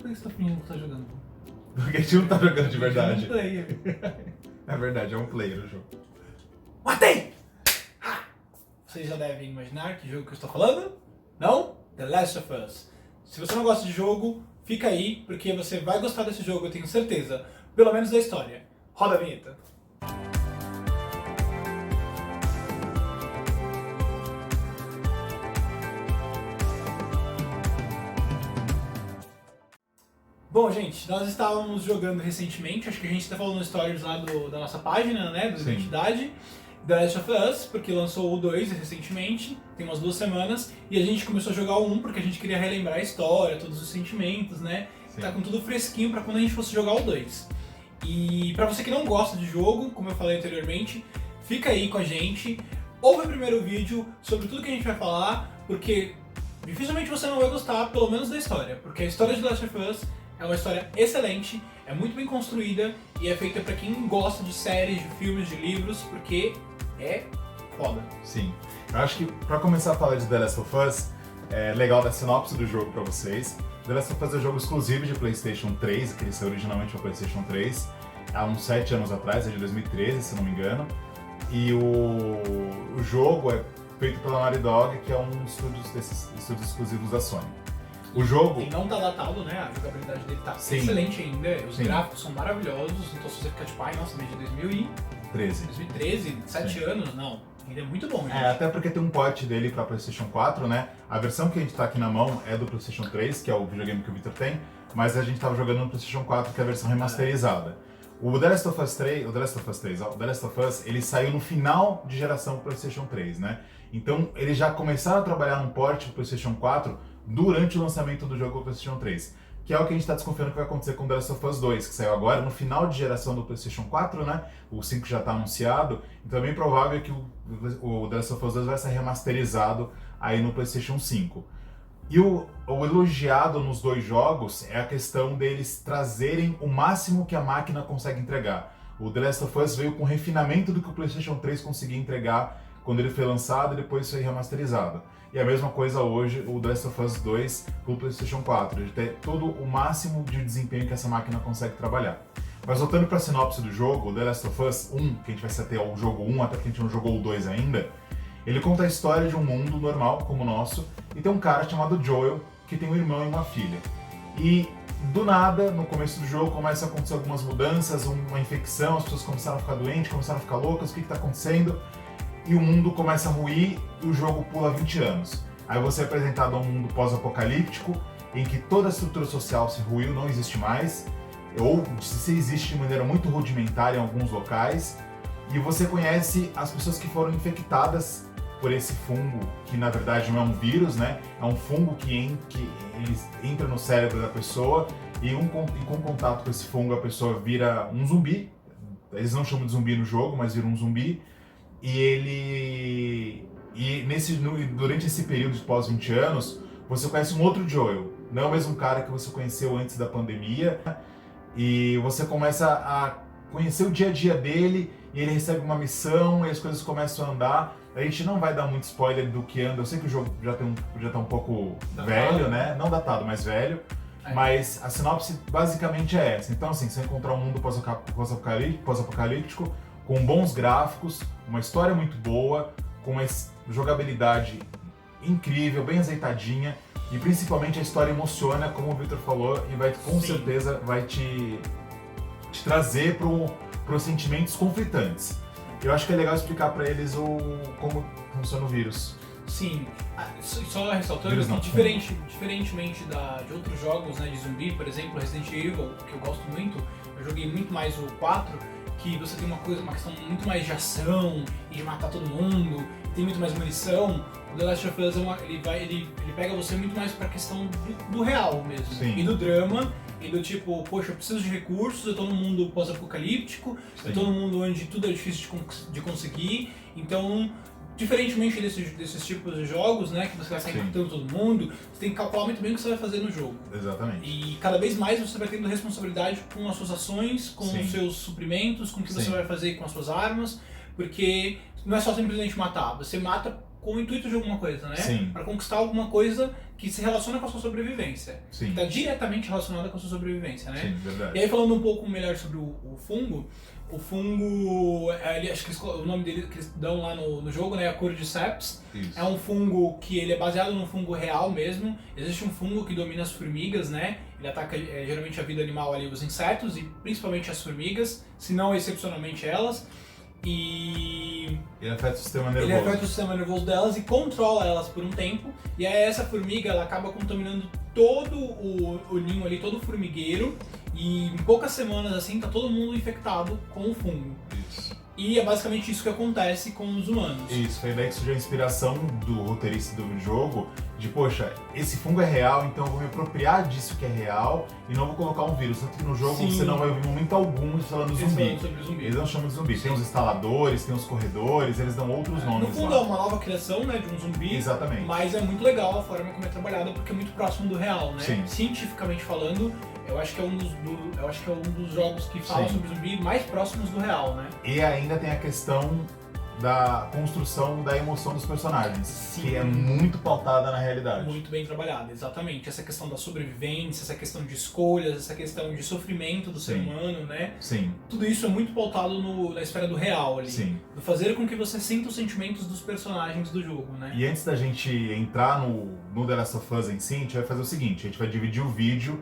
por que você tá fingindo que tá jogando? Porque a gente não tá jogando de verdade. É um player. É verdade, é um player o jogo. Matei! Vocês já devem imaginar que jogo que eu estou falando? Não? The Last of Us. Se você não gosta de jogo, fica aí, porque você vai gostar desse jogo, eu tenho certeza. Pelo menos da história. Roda a vinheta. Bom, gente, nós estávamos jogando recentemente, acho que a gente até falou no stories lá da nossa página, né, do Sim. Identidade, The Last of Us, porque lançou o 2 recentemente, tem umas 2 semanas, e a gente começou a jogar o 1 porque a gente queria relembrar a história, todos os sentimentos, né, Sim. tá com tudo fresquinho pra quando a gente fosse jogar o 2. E pra você que não gosta de jogo, como eu falei anteriormente, fica aí com a gente, ouve o primeiro vídeo sobre tudo que a gente vai falar, porque dificilmente você não vai gostar, pelo menos da história, porque a história de The Last of Us é uma história excelente, é muito bem construída e é feita pra quem gosta de séries, de filmes, de livros, porque é foda. Sim. Eu acho que pra começar a falar de The Last of Us, é legal dar sinopse do jogo pra vocês. The Last of Us é um jogo exclusivo de PlayStation 3, que ele saiu originalmente para PlayStation 3 há uns 7 anos atrás, é de 2013, se não me engano. E o jogo é feito pela Naughty Dog, que é um desses estúdios exclusivos da Sony. O jogo... E não tá datado, né? A jogabilidade dele tá Sim. excelente ainda, os Sim. gráficos são maravilhosos, então se você ficar tipo, ai nossa, mas de 2013, 7 Sim. anos, não, ainda é muito bom, gente. É, até porque tem um port dele pra PlayStation 4, né? A versão que a gente tá aqui na mão é do PlayStation 3, que é o videogame que o Victor tem, mas a gente tava jogando no PlayStation 4, que é a versão remasterizada. O The Last of Us 3, The Last of Us, ele saiu no final de geração do PlayStation 3, né? Então, eles já começaram a trabalhar num port pro PlayStation 4 durante o lançamento do jogo do PlayStation 3, que é o que a gente está desconfiando que vai acontecer com The Last of Us 2, que saiu agora no final de geração do PlayStation 4, né? O 5 já está anunciado, então é bem provável que o The Last of Us 2 vai ser remasterizado aí no PlayStation 5. E o elogiado nos dois jogos é a questão deles trazerem o máximo que a máquina consegue entregar. O The Last of Us veio com refinamento do que o PlayStation 3 conseguia entregar quando ele foi lançado e depois foi remasterizado. E a mesma coisa hoje, o The Last of Us 2 para o PlayStation 4. Ele tem todo o máximo de desempenho que essa máquina consegue trabalhar. Mas voltando para a sinopse do jogo, o The Last of Us 1, que a gente vai ser até o jogo 1, até porque a gente não jogou o 2 ainda, ele conta a história de um mundo normal, como o nosso, e tem um cara chamado Joel, que tem um irmão e uma filha. E do nada, no começo do jogo, começa a acontecer algumas mudanças, uma infecção, as pessoas começaram a ficar doentes, começaram a ficar loucas, o que está acontecendo? E o mundo começa a ruir e o jogo pula 20 anos. Aí você é apresentado a um mundo pós-apocalíptico, em que toda a estrutura social se ruiu, não existe mais, ou se existe de maneira muito rudimentar em alguns locais, e você conhece as pessoas que foram infectadas por esse fungo, que na verdade não é um vírus, né? É um fungo que ele entra no cérebro da pessoa, e com contato com esse fungo a pessoa vira um zumbi. Eles não chamam de zumbi no jogo, mas vira um zumbi. Durante esse período de pós 20 anos, você conhece um outro Joel, não é o mesmo cara que você conheceu antes da pandemia, e você começa a conhecer o dia a dia dele, e ele recebe uma missão, e as coisas começam a andar. A gente não vai dar muito spoiler do que anda, eu sei que o jogo já tá um pouco datado, velho, né? Não datado, mas velho. Mas a sinopse basicamente é essa. Então assim, você vai encontrar um mundo pós-apocalíptico, com bons gráficos, uma história muito boa, com uma jogabilidade incrível, bem azeitadinha, e principalmente a história emociona, como o Victor falou, e vai com Sim. certeza vai te trazer para os sentimentos conflitantes. Eu acho que é legal explicar para eles como funciona o vírus. Sim, só ressaltando Vírus que não. diferentemente de outros jogos, né, de zumbi, por exemplo, Resident Evil, que eu gosto muito, eu joguei muito mais o 4, que você tem uma questão muito mais de ação e de matar todo mundo, tem muito mais munição. O The Last of Us ele pega você muito mais pra questão do real mesmo. Sim. E do drama, e do tipo, poxa, eu preciso de recursos, eu tô num mundo pós-apocalíptico, eu tô num mundo onde tudo é difícil de conseguir, então, diferentemente desses tipos de jogos, né, que você vai sair Sim. matando todo mundo, você tem que calcular muito bem o que você vai fazer no jogo. Exatamente. E cada vez mais você vai tendo responsabilidade com as suas ações, com Sim. os seus suprimentos, com o que você Sim. vai fazer com as suas armas, porque não é só simplesmente matar, você mata com o intuito de alguma coisa, né? Sim. Para conquistar alguma coisa que se relaciona com a sua sobrevivência. Sim. Que está diretamente relacionada com a sua sobrevivência, né? Sim, verdade. E aí falando um pouco melhor sobre o fungo, acho que o nome dele que eles dão lá no jogo, né, é a Cordyceps. Isso. É um fungo que ele é baseado num fungo real mesmo. Existe um fungo que domina as formigas, né? Ele ataca geralmente a vida animal ali, os insetos e principalmente as formigas, se não excepcionalmente elas. E ele afeta o sistema nervoso. Ele afeta o sistema nervoso delas e controla elas por um tempo. E aí essa formiga ela acaba contaminando todo o ninho ali, todo o formigueiro. E em poucas semanas assim tá todo mundo infectado com o fungo. Isso. E é basicamente isso que acontece com os humanos. Isso, foi daí que surgiu a inspiração do roteirista do jogo de, poxa, esse fungo é real, então eu vou me apropriar disso que é real e não vou colocar um vírus. Tanto que no jogo Sim. você não vai ouvir em momento algum falando zumbi. Sobre zumbi. Eles não chamam de zumbi. Tem os instaladores, tem os corredores, eles dão outros nomes no fundo lá. é uma nova criação, né, de um zumbi. Exatamente. Mas é muito legal a forma como é trabalhada porque é muito próximo do real, né? Sim. Cientificamente falando, eu acho que é um dos jogos que falam Sim. sobre zumbi mais próximos do real, né? E ainda tem a questão da construção da emoção dos personagens, Sim. que é muito pautada na realidade. Muito bem trabalhada, exatamente. Essa questão da sobrevivência, essa questão de escolhas, essa questão de sofrimento do ser Sim. humano, né? Sim, Tudo isso é muito pautado na esfera do real ali. sim. Do fazer com que você sinta os sentimentos dos personagens do jogo, né? E antes da gente entrar no The Last of Us em si, a gente vai fazer o seguinte, a gente vai dividir o vídeo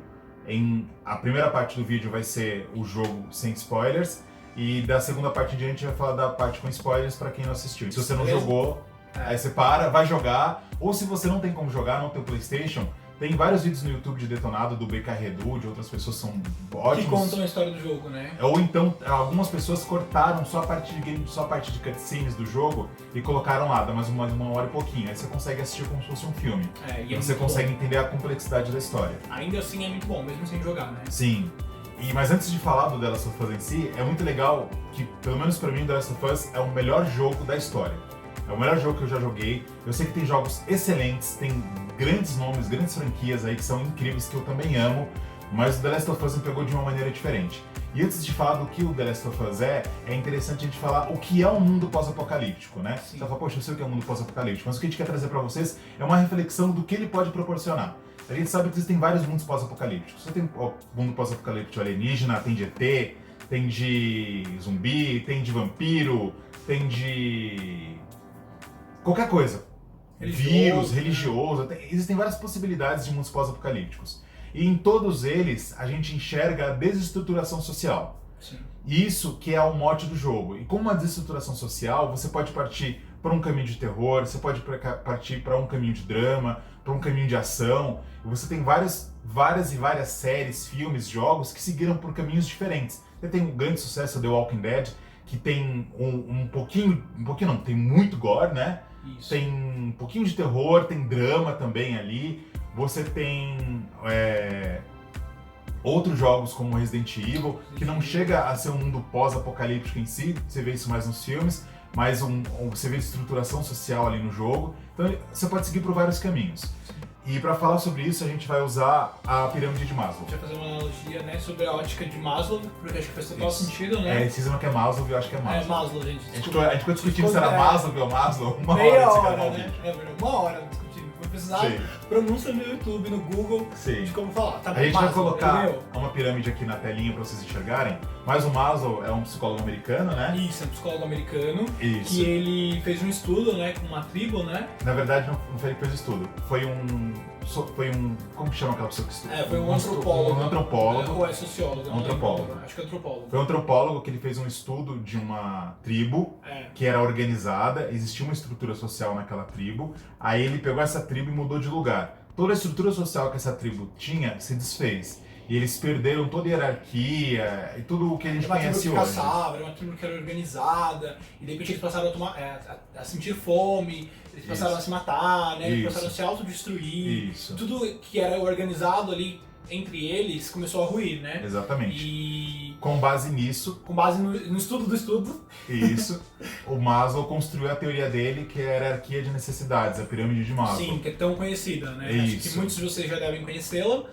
a primeira parte do vídeo vai ser o jogo sem spoilers, e da segunda parte em diante a gente vai falar da parte com spoilers pra quem não assistiu. Se você não Beleza? jogou, aí você para, vai jogar, ou se você não tem como jogar, não tem o PlayStation, tem vários vídeos no YouTube de detonado do BK Redu, de outras pessoas que são ótimos. Que contam a história do jogo, né? Ou então, algumas pessoas cortaram só a parte de game, só a parte de cutscenes do jogo e colocaram lá, dá mais uma hora e pouquinho. Aí você consegue assistir como se fosse um filme. E E é você muito consegue bom. entender a complexidade da história. Ainda assim é muito bom, mesmo sem jogar, né? Sim. Mas antes de falar do The Last of Us em si, é muito legal que, pelo menos pra mim, o The Last of Us é o melhor jogo da história. É o melhor jogo que eu já joguei. Eu sei que tem jogos excelentes, tem grandes nomes, grandes franquias aí que são incríveis, que eu também amo, mas o The Last of Us me pegou de uma maneira diferente. E antes de falar do que o The Last of Us é interessante a gente falar o que é um mundo pós-apocalíptico, né? Sim. Você fala, poxa, eu sei o que é um mundo pós-apocalíptico, mas o que a gente quer trazer pra vocês é uma reflexão do que ele pode proporcionar. A gente sabe que existem vários mundos pós-apocalípticos. Você tem o mundo pós-apocalíptico alienígena, tem de ET, tem de zumbi, tem de vampiro, tem de qualquer coisa. Vírus, religioso, existem várias possibilidades de mundos pós-apocalípticos. E em todos eles, a gente enxerga a desestruturação social. Sim. Isso que é o mote do jogo. E com uma desestruturação social, você pode partir para um caminho de terror, você pode partir para um caminho de drama, para um caminho de ação. E você tem várias séries, filmes, jogos que seguiram por caminhos diferentes. Você tem um grande sucesso, The Walking Dead, que tem um pouquinho não, tem muito gore, né? Isso. Tem um pouquinho de terror, tem drama também ali. Você tem outros jogos como Resident Evil, que não chega a ser um mundo pós-apocalíptico em si, você vê isso mais nos filmes, mas você vê estruturação social ali no jogo. Então você pode seguir por vários caminhos. E para falar sobre isso, a gente vai usar a pirâmide de Maslow. A gente vai fazer uma analogia, né, sobre a ótica de Maslow, porque acho que faz total Isso. sentido, né? Eles dizem que é Maslow, eu acho que é Maslow. É Maslow, gente. A gente ficou discutindo se era Maslow ou Maslow, uma Meia hora de hora, gravar o né? vídeo. Uma hora discutindo. Vou precisar Sim. pronúncia no YouTube, no Google, Sim. de como falar. Tá bom, A gente vai Maslow, colocar entendeu? uma pirâmide aqui na telinha para vocês enxergarem, mas o Maslow é um psicólogo americano, né? Isso, é um psicólogo americano, Isso. que ele fez um estudo, né, com uma tribo, né? Na verdade, não foi ele que fez o estudo. Foi um... Como que chama aquela pessoa que estuda? Foi um antropólogo. Um antropólogo. Ou é sociólogo? eu não Antropólogo. lembro. Acho que é antropólogo. Foi um antropólogo que ele fez um estudo de uma tribo que era organizada, existia uma estrutura social naquela tribo, aí ele pegou essa tribo e mudou de lugar. Toda a estrutura social que essa tribo tinha se desfez. E eles perderam toda a hierarquia e tudo o que a gente Era uma conhece tribo que hoje. caçava, era uma tribo que era organizada, e de repente eles passaram a sentir fome, eles passaram Isso. a se matar, né? Eles Isso. passaram a se autodestruir. Isso. Tudo que era organizado ali entre eles começou a ruir, né? Exatamente. E Com base nisso, com base no estudo do estudo, o Maslow construiu a teoria dele, que é a hierarquia de necessidades, a pirâmide de Maslow. sim, que é tão conhecida, né? Acho que Isso. muitos de vocês já devem conhecê-la,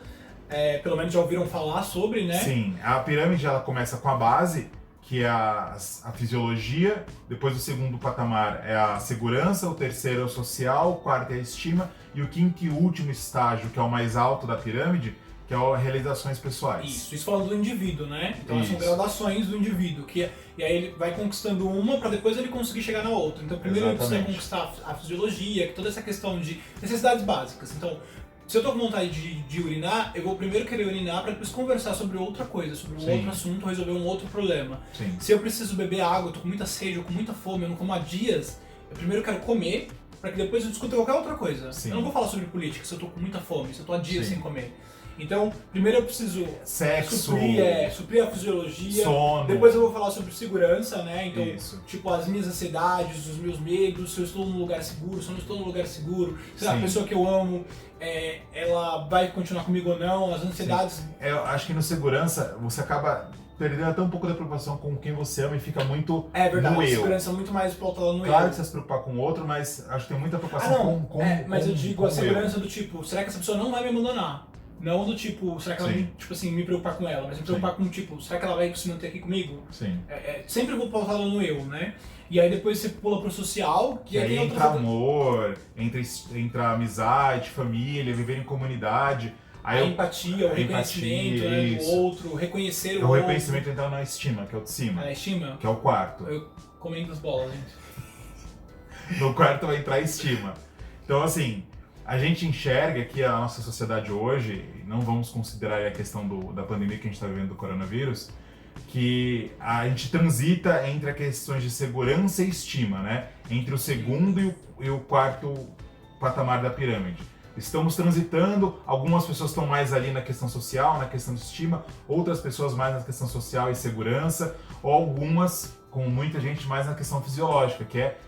pelo menos já ouviram falar sobre, né? Sim, a pirâmide ela começa com a base, que é a fisiologia, depois o segundo patamar é a segurança, o terceiro é o social, o quarto é a estima, e o quinto e último estágio, que é o mais alto da pirâmide, que é as realizações pessoais. Isso falando do indivíduo, né? Então Isso. são gradações do indivíduo, e aí ele vai conquistando uma para depois ele conseguir chegar na outra. Então primeiro ele precisa conquistar a fisiologia, toda essa questão de necessidades básicas. Então, se eu tô com vontade de urinar, eu vou primeiro querer urinar para depois conversar sobre outra coisa, sobre um outro assunto, resolver um outro problema. Sim. Se eu preciso beber água, eu tô com muita sede, eu tô com muita fome, eu não como há dias, eu primeiro quero comer para que depois eu discuta qualquer outra coisa. Sim. Eu não vou falar sobre política se eu tô com muita fome, se eu tô há dias sem comer. Então, primeiro eu preciso suprir a fisiologia, sono. Depois eu vou falar sobre segurança, né? Então, Isso. tipo, as minhas ansiedades, os meus medos, se eu estou num lugar seguro, se eu não estou num lugar seguro, se a pessoa que eu amo, ela vai continuar comigo ou não, as ansiedades... Eu acho que no segurança você acaba perdendo até um pouco da preocupação com quem você ama e fica muito verdade, no eu. Segurança é muito mais pautada no eu. Claro que você se preocupar com o outro, mas acho que tem muita preocupação com mas eu digo a segurança eu. do tipo, será que essa pessoa não vai me abandonar? Não do tipo, será que ela vai, tipo assim, me preocupar com ela, mas me preocupar com, tipo, será que ela vai se manter aqui comigo? Sim. Sempre vou pautar no eu, né? E aí depois você pula pro social, que aí entra amor, entra amizade, família, viver em comunidade. Aí a empatia, o reconhecimento do outro, reconhecer o outro. O reconhecimento entra na estima, que é o de cima. A estima? Que é o quarto. Eu comendo as bolas, gente. No quarto vai entrar a estima. Então, assim, a gente enxerga que a nossa sociedade hoje, não vamos considerar a questão da pandemia que a gente está vivendo do coronavírus, que a gente transita entre as questões de segurança e estima, né? Entre o segundo e o quarto patamar da pirâmide. Estamos transitando, algumas pessoas estão mais ali na questão social, na questão de estima, outras pessoas mais na questão social e segurança, ou algumas, com muita gente, mais na questão fisiológica, que é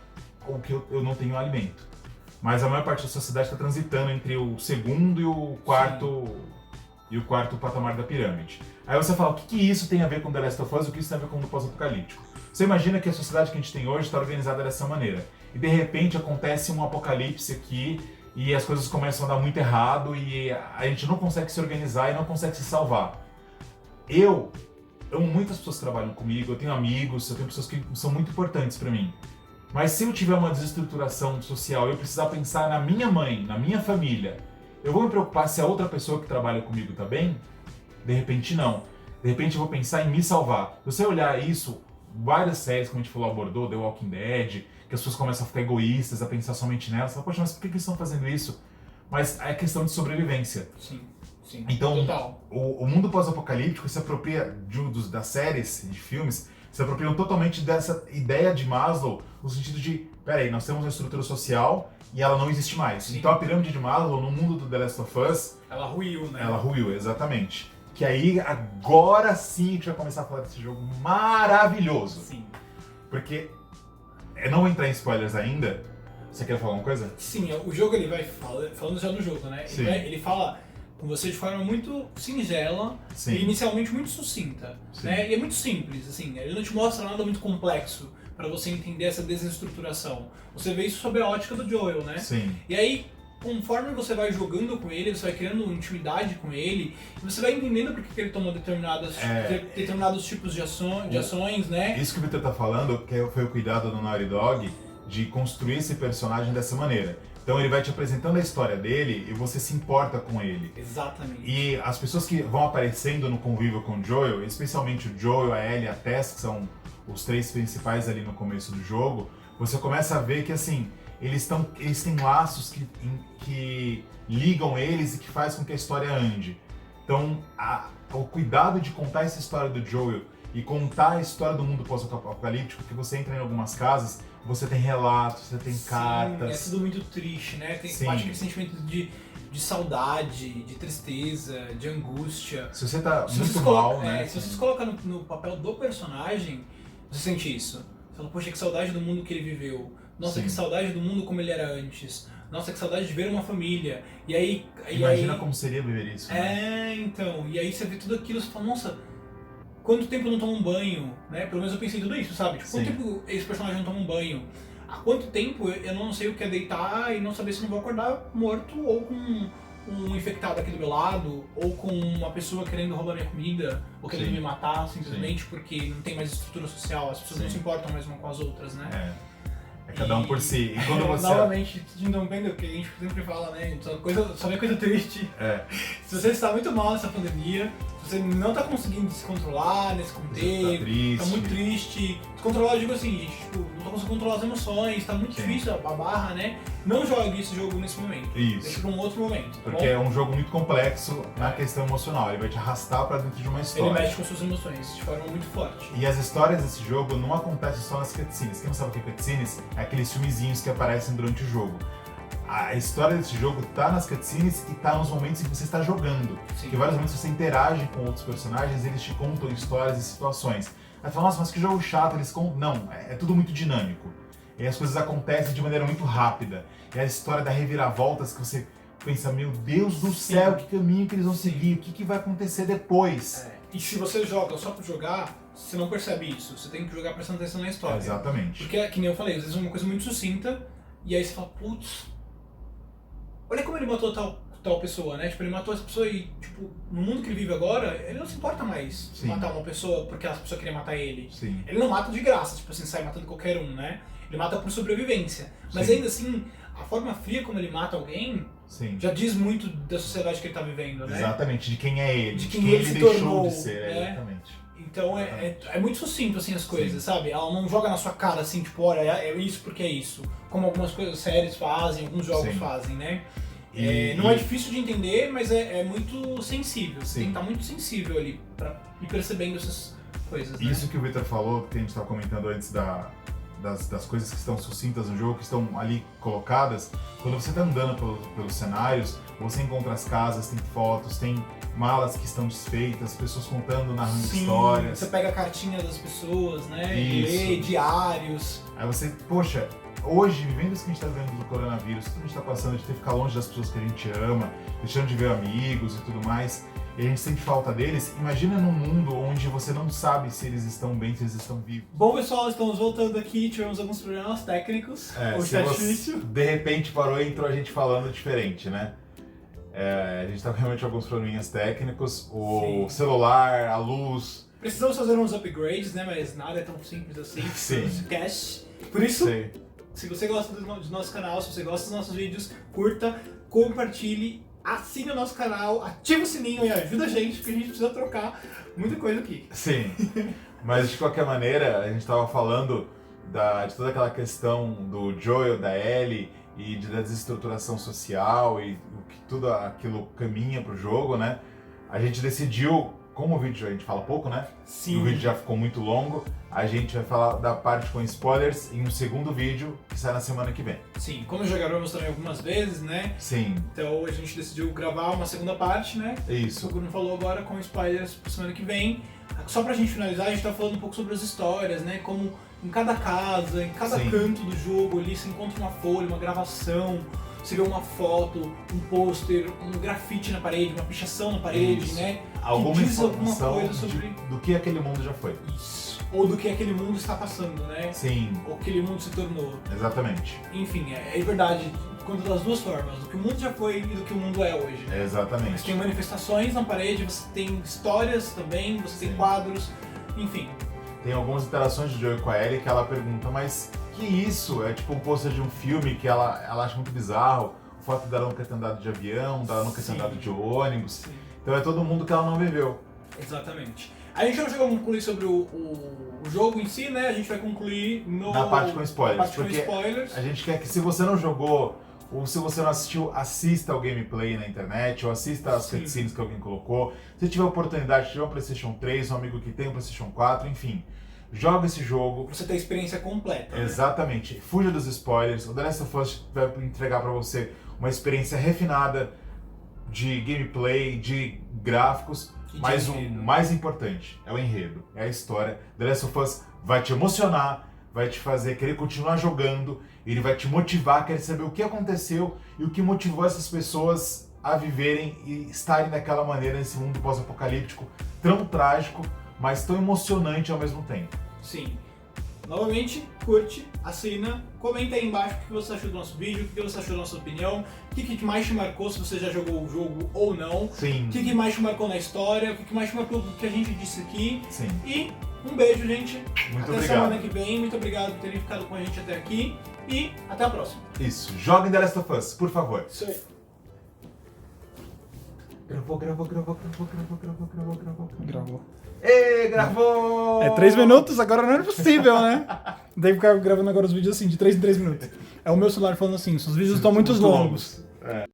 o que eu não tenho alimento. Mas a maior parte da sociedade está transitando entre o segundo e o quarto patamar da pirâmide. Aí você fala, o que isso tem a ver com The Last of Us, o que isso tem a ver com o mundo pós-apocalíptico? Você imagina que a sociedade que a gente tem hoje está organizada dessa maneira, e de repente acontece um apocalipse aqui, e as coisas começam a dar muito errado, e a gente não consegue se organizar e não consegue se salvar. Muitas pessoas trabalham comigo, eu tenho amigos, eu tenho pessoas que são muito importantes para mim. Mas se eu tiver uma desestruturação social e eu precisar pensar na minha mãe, na minha família, eu vou me preocupar se a outra pessoa que trabalha comigo tá bem? De repente não. De repente eu vou pensar em me salvar. Se você olhar isso, várias séries, como a gente falou, abordou, The Walking Dead, que as pessoas começam a ficar egoístas, a pensar somente nelas, você fala, poxa, mas por que eles estão fazendo isso? Mas é questão de sobrevivência. Sim. Então, total. O mundo pós-apocalíptico se apropria das séries, de filmes, se apropriam totalmente dessa ideia de Maslow, no sentido de, peraí, nós temos uma estrutura social e ela não existe mais. Sim. Então a pirâmide de Maslow, no mundo do The Last of Us... Ela ruiu, né? Ela ruiu, exatamente. Que aí, agora sim, a gente vai começar a falar desse jogo maravilhoso. Sim. Porque, eu não vou entrar em spoilers ainda. Você quer falar alguma coisa? Sim, o jogo ele vai falando já do jogo, né? Ele fala com você de forma muito singela e inicialmente muito sucinta, né? E é muito simples, assim, ele não te mostra nada muito complexo para você entender essa desestruturação. Você vê isso sob a ótica do Joel, né? Sim. E aí, conforme você vai jogando com ele, você vai criando intimidade com ele, e você vai entendendo por que ele toma determinados tipos de ações, né? Isso que o Victor tá falando, que foi o cuidado do Naughty Dog de construir esse personagem dessa maneira. Então ele vai te apresentando a história dele e você se importa com ele. Exatamente. E as pessoas que vão aparecendo no convívio com o Joel, especialmente o Joel, a Ellie e a Tess, que são os três principais ali no começo do jogo, você começa a ver que assim, eles têm laços que ligam eles e que faz com que a história ande. Então o cuidado de contar essa história do Joel e contar a história do mundo pós-apocalíptico, que você entra em algumas casas, você tem relatos, você tem cartas. É tudo muito triste, né? Tem aquele sentimento de saudade, de tristeza, de angústia. Se você tá muito mal, né? Se você se coloca no papel do personagem, você sente isso. Você fala, poxa, que saudade do mundo que ele viveu. Nossa, que saudade do mundo como ele era antes. Nossa, que saudade de ver uma família. E aí... Imagina como seria viver isso. Né? Então. E aí você vê tudo aquilo e você fala, nossa... Quanto tempo eu não tomo um banho, né? Pelo menos eu pensei tudo isso, sabe? Tipo, quanto tempo esse personagem não toma um banho? Há quanto tempo eu não sei o que é deitar e não saber se não vou acordar morto ou com um infectado aqui do meu lado, ou com uma pessoa querendo roubar minha comida, ou querendo me matar simplesmente porque não tem mais estrutura social, as pessoas não se importam mais umas com as outras, né? É cada um por si. E quando você... Novamente, te interrompendo, o que a gente sempre fala, né? Só vem coisa triste. Se você está muito mal nessa pandemia, se você não está conseguindo se controlar nesse contexto, tá muito triste. Descontrolar, eu digo assim, gente, tipo, não tô conseguindo controlar as emoções, tá muito difícil a barra, né? Não jogue esse jogo nesse momento. Deixa pra um outro momento. Tá Porque é um jogo muito complexo na questão emocional, ele vai te arrastar pra dentro de uma história. Ele mexe com suas emoções de forma muito forte. E as histórias desse jogo não acontecem só nas cutscenes. Quem não sabe o que é cutscenes? É aqueles filmezinhos que aparecem durante o jogo. A história desse jogo tá nas cutscenes e tá nos momentos em que você está jogando. Porque vários momentos você interage com outros personagens, eles te contam histórias e situações. Aí você fala, nossa, mas que jogo chato, eles contam... Não, é tudo muito dinâmico. E as coisas acontecem de maneira muito rápida. É a história da reviravoltas que você pensa, meu Deus do céu, que caminho que eles vão seguir, o que vai acontecer depois. E se você joga só por jogar, você não percebe isso. Você tem que jogar prestando atenção na história. Exatamente. Porque, que nem eu falei, às vezes é uma coisa muito sucinta, e aí você fala, putz, olha como ele matou tal pessoa, né? Tipo, ele matou essa pessoa e, tipo, no mundo que ele vive agora, ele não se importa mais matar uma pessoa porque essa pessoa queria matar ele. Ele não mata de graça, tipo assim, sai matando qualquer um, né? Ele mata por sobrevivência. Mas ainda assim, a forma fria como ele mata alguém já diz muito da sociedade que ele tá vivendo, né? Exatamente, de quem é ele, de quem ele se tornou, deixou de ser, né? Exatamente. Então é muito sucinto assim as coisas, sabe? Ela não joga na sua cara assim, tipo, olha, é isso porque é isso. Como algumas coisas séries fazem, alguns jogos fazem, né? Não é difícil de entender, mas é muito sensível. Você tem que estar muito sensível ali pra ir percebendo essas coisas, né? Isso que o Victor falou, que a gente estava comentando antes das coisas que estão sucintas no jogo, que estão ali colocadas, quando você está andando pelos cenários, você encontra as casas, tem fotos, tem malas que estão desfeitas, pessoas contando, narrando histórias. Você pega a cartinha das pessoas, né? Lê diários. Aí você, poxa, hoje, vivendo isso que a gente está vivendo do coronavírus, tudo que a gente está passando, de ter que ficar longe das pessoas que a gente ama, deixando de ver amigos e tudo mais, e a gente sente falta deles. Imagina num mundo onde você não sabe se eles estão bem, se eles estão vivos. Bom, pessoal, estamos voltando aqui, tivemos alguns problemas técnicos. Hoje tá difícil. De repente parou e entrou a gente falando diferente, né? A gente tá com realmente alguns probleminhas técnicos, o celular, a luz. Precisamos fazer uns upgrades, né? Mas nada é tão simples assim. Cash. Por isso, se você gosta do nosso canal, se você gosta dos nossos vídeos, curta, compartilhe, assine o nosso canal, ative o sininho e ajuda a gente, porque a gente precisa trocar muita coisa aqui. Sim, mas de qualquer maneira, a gente estava falando de toda aquela questão do Joel, da Ellie e da desestruturação social e o que tudo aquilo caminha pro jogo, né? A gente decidiu, como o vídeo a gente fala pouco, né? Sim. O vídeo já ficou muito longo, a gente vai falar da parte com spoilers em um segundo vídeo que sai na semana que vem. Sim, como já gravamos também algumas vezes, né? Sim. Então a gente decidiu gravar uma segunda parte, né? Isso. O Bruno falou agora com spoilers pra semana que vem. Só pra gente finalizar, a gente tá falando um pouco sobre as histórias, né? Como em cada casa, em cada canto do jogo ali, você encontra uma folha, uma gravação, você vê uma foto, um pôster, um grafite na parede, uma pichação na parede, né? Alguma que diz alguma informação coisa sobre do que aquele mundo já foi. Isso. Ou do que aquele mundo está passando, né? Sim. Ou aquele mundo se tornou. Exatamente. Enfim, é verdade, quanto das duas formas, do que o mundo já foi e do que o mundo é hoje, né? Exatamente. Você tem manifestações na parede, você tem histórias também, você tem quadros, enfim. Tem algumas interações de Joel com a Ellie que ela pergunta, mas que isso? É tipo um pôster de um filme que ela acha muito bizarro. O fato dela nunca ter andado de avião, dela nunca ter andado de ônibus. Então é todo mundo que ela não viveu. Exatamente. A gente não chegou a concluir sobre o jogo em si, né? A gente vai concluir na parte com spoilers. Porque a gente quer que, se você não jogou ou se você não assistiu, assista o gameplay na internet ou assista as cutscenes que alguém colocou. Se tiver oportunidade, tiver um PlayStation 3, um amigo que tem um PlayStation 4, enfim. Joga esse jogo. Pra você ter a experiência completa. Exatamente. Né? Fuja dos spoilers. O The Last of Us vai entregar pra você uma experiência refinada de gameplay, de gráficos, mas o mais importante é o enredo, é a história. The Last of Us vai te emocionar, vai te fazer querer continuar jogando, ele vai te motivar a querer saber o que aconteceu e o que motivou essas pessoas a viverem e estarem daquela maneira nesse mundo pós-apocalíptico tão trágico, mas tão emocionante ao mesmo tempo. Sim. novamente, curte, assina, comenta aí embaixo o que você achou do nosso vídeo, o que você achou da nossa opinião, o que mais te marcou, se você já jogou o jogo ou não, Sim. o que mais te marcou na história, o que mais te marcou do que a gente disse aqui. Sim. E um beijo, gente. Muito até obrigado. semana que vem. Muito obrigado por terem ficado com a gente até aqui. E até a próxima. Isso. Joguem The Last of Us, por favor. Isso aí. Gravou. Gravou. Ê, gravou! É 3 minutos, agora não é possível, né? Tem que ficar gravando agora os vídeos assim, de 3 em 3 minutos. É o meu celular falando assim, os vídeos estão muito longos. É.